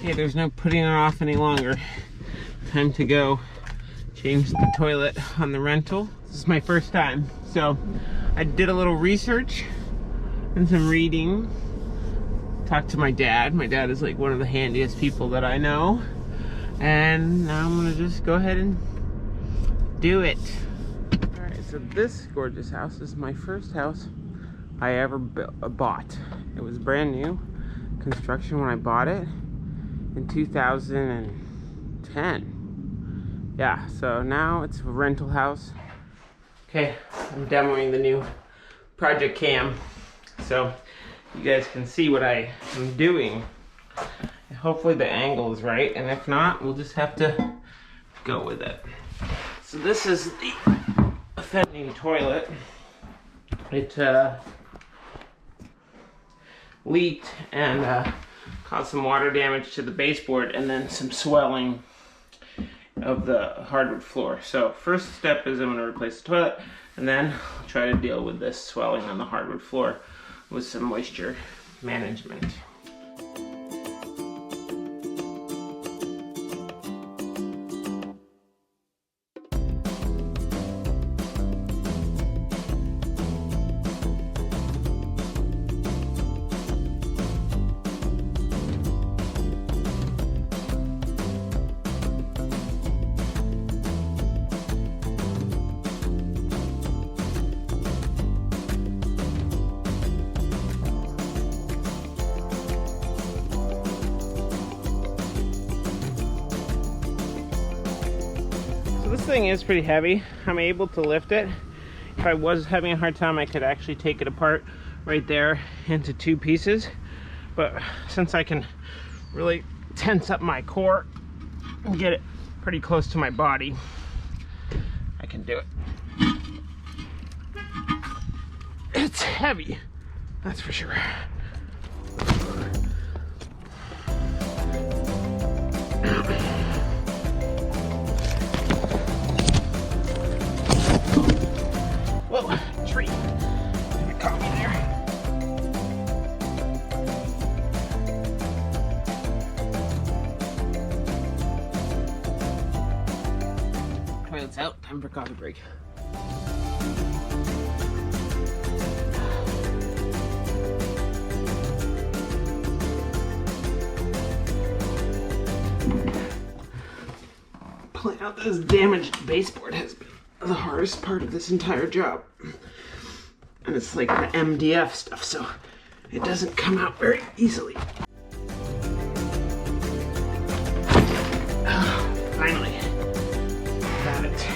Okay, there's no putting it off any longer. Time to go change the toilet on the rental. This is my first time, so I did a little research and some reading. Talked to my dad. My dad is like one of the handiest people that I know. And now I'm gonna just go ahead and do it. Alright, so this gorgeous house is my first house I ever bought. It was brand new construction when I bought it in 2010. Yeah, so now it's a rental house. Okay, I'm demoing the new Project Cam so you guys can see what I am doing. Hopefully the angle is right, and if not, we'll just have to go with it. So this is the offending toilet. It leaked and caused some water damage to the baseboard and then some swelling of the hardwood floor. So first step is I'm going to replace the toilet, and then I'll try to deal with this swelling on the hardwood floor with some moisture management. This thing is pretty heavy. I'm able to lift it. If I was having a hard time, I could actually take it apart right there into two pieces. But since I can really tense up my core and get it pretty close to my body, I can do it. It's heavy, that's for sure. Whoa, tree. It caught me there. Toilet's out, time for coffee break. Pulling out this damaged baseboard has been the hardest part of this entire job. And it's like the MDF stuff, so it doesn't come out very easily. Finally, got it.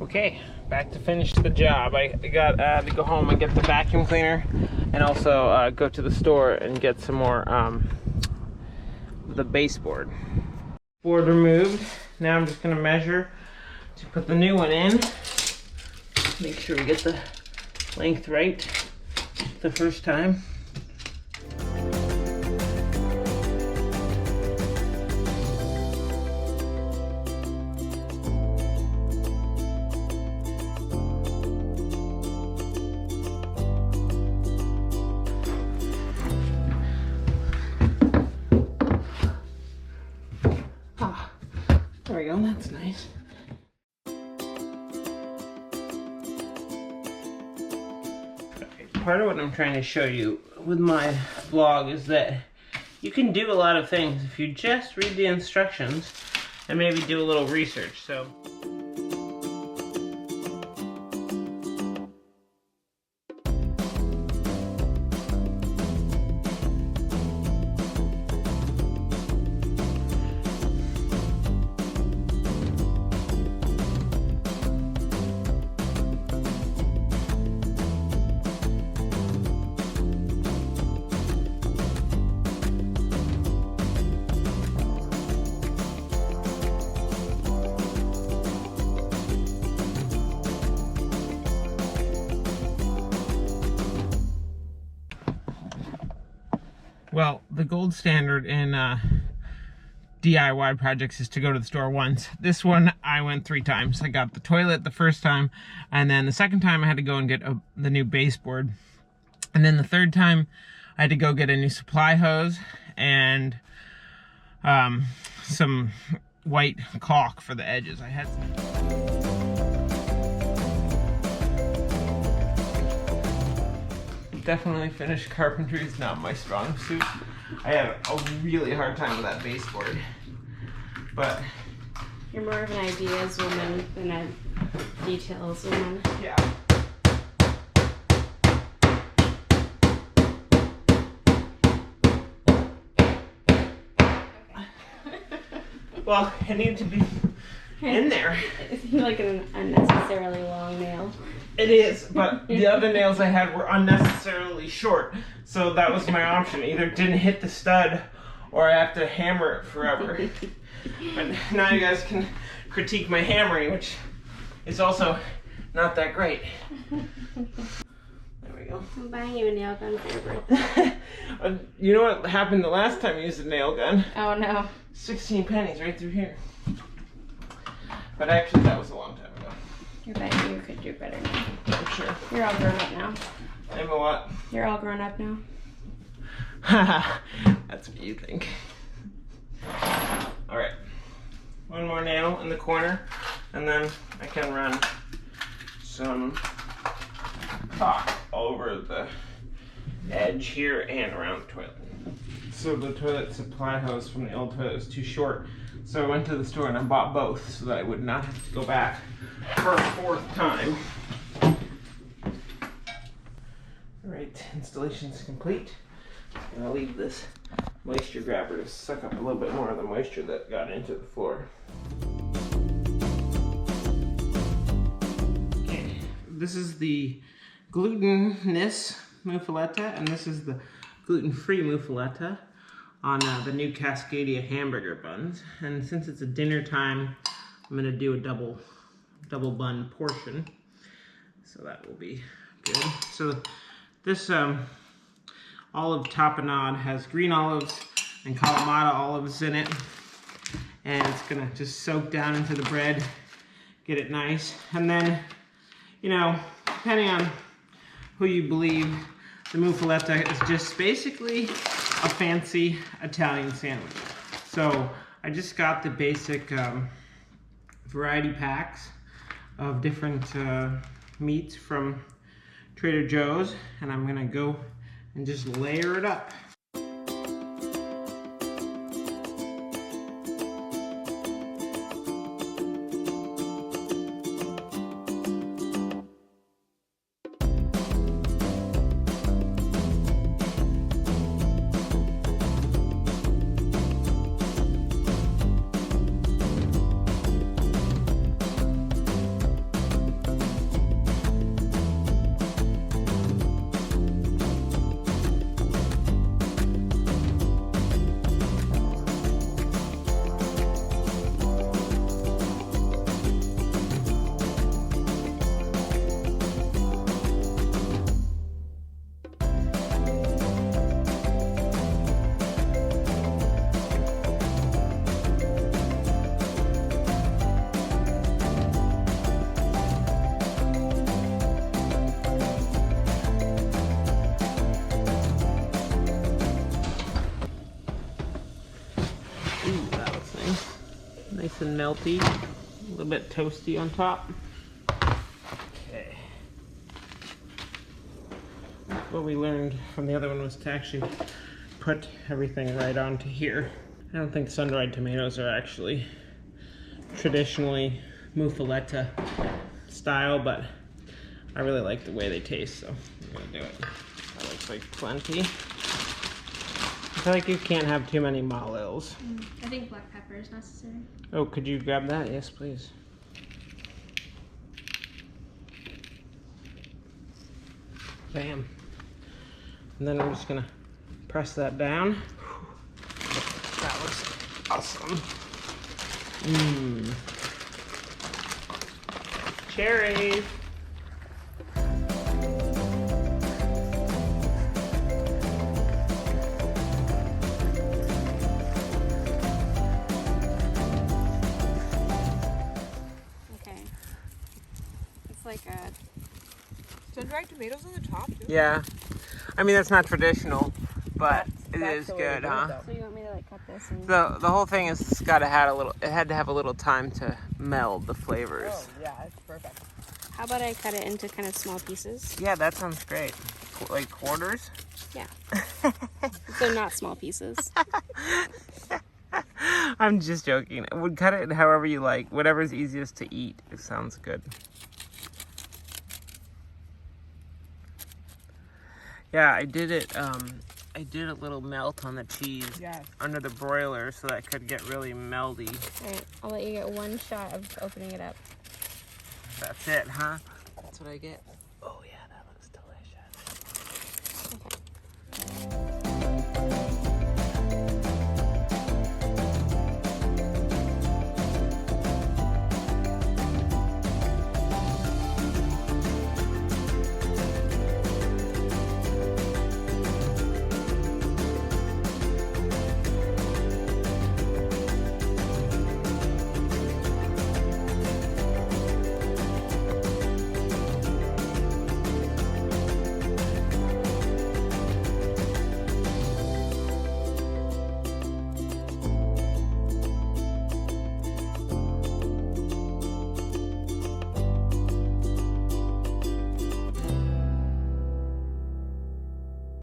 Okay, back to finish the job. I got to go home and get the vacuum cleaner, and also go to the store and get some more the baseboard. Board removed. Now I'm just gonna measure to put the new one in. Make sure we get the length right the first time. Ah, there we go, that's nice. Part of what I'm trying to show you with my vlog is that you can do a lot of things if you just read the instructions and maybe do a little research. So well, the gold standard in DIY projects is to go to the store once. This one, I went 3 times. I got the toilet the first time, and then the second time I had to go and get the new baseboard. And then the third time, I had to go get a new supply hose and some white caulk for the edges. I had definitely finished carpentry is not my strong suit. I have a really hard time with that baseboard, but you're more of an ideas woman than a details woman. Yeah. Well, it needs to be in there. It's like an unnecessarily long nail. It is, but the other nails I had were unnecessarily short. So that was my option. Either didn't hit the stud or I have to hammer it forever. But now you guys can critique my hammering, which is also not that great. There we go. I'm buying you a nail gun for your birthday. You know what happened the last time you used a nail gun? Oh no. 16 pennies right through here. But actually that was a long time ago. You're betting you could do better now. I'm sure. You're all grown up now. I'm a what? You're all grown up now. That's what you think. Alright. One more nail in the corner, and then I can run some caulk over the edge here and around the toilet. So the toilet supply hose from the old toilet was too short, so I went to the store and I bought both so that I would not have to go back for a fourth time. Alright, installation's complete. I'm gonna leave this moisture grabber to suck up a little bit more of the moisture that got into the floor. Okay, this is the glutinous muffaletta, and this is the gluten-free muffaletta on the new Cascadia hamburger buns. And since it's a dinner time, I'm gonna do a double bun portion, so that will be good. So this olive tapenade has green olives and Kalamata olives in it, and it's gonna just soak down into the bread, get it nice. And then, you know, depending on who you believe, the muffaletta is just basically a fancy Italian sandwich. So I just got the basic variety packs of different meats from Trader Joe's, and I'm gonna go and just layer it up. Nice and melty, a little bit toasty on top. Okay. What we learned from the other one was to actually put everything right onto here. I don't think sun-dried tomatoes are actually traditionally muffaletta style, but I really like the way they taste, so I'm gonna do it. That looks like plenty. I feel like you can't have too many malils. I think black pepper is necessary. Oh, could you grab that? Yes, please. Bam. And then I'm just gonna press that down. That looks awesome. Mmm. Cherries. Like a sun-dried tomatoes on the top too? Yeah. I mean, that's not traditional, but It is good, huh? So you want me to like cut this and... The whole thing is it's gotta had a little. It had to have a little time to meld the flavors. Oh yeah, it's perfect. How about I cut it into kind of small pieces? Yeah, that sounds great. Like quarters. Yeah. So not small pieces. I'm just joking. Would cut it however you like. Whatever's easiest to eat. It sounds good. Yeah, I did it. I did a little melt on the cheese under the broiler so that it could get really melty. All right, I'll let you get one shot of opening it up. That's it, huh? That's what I get.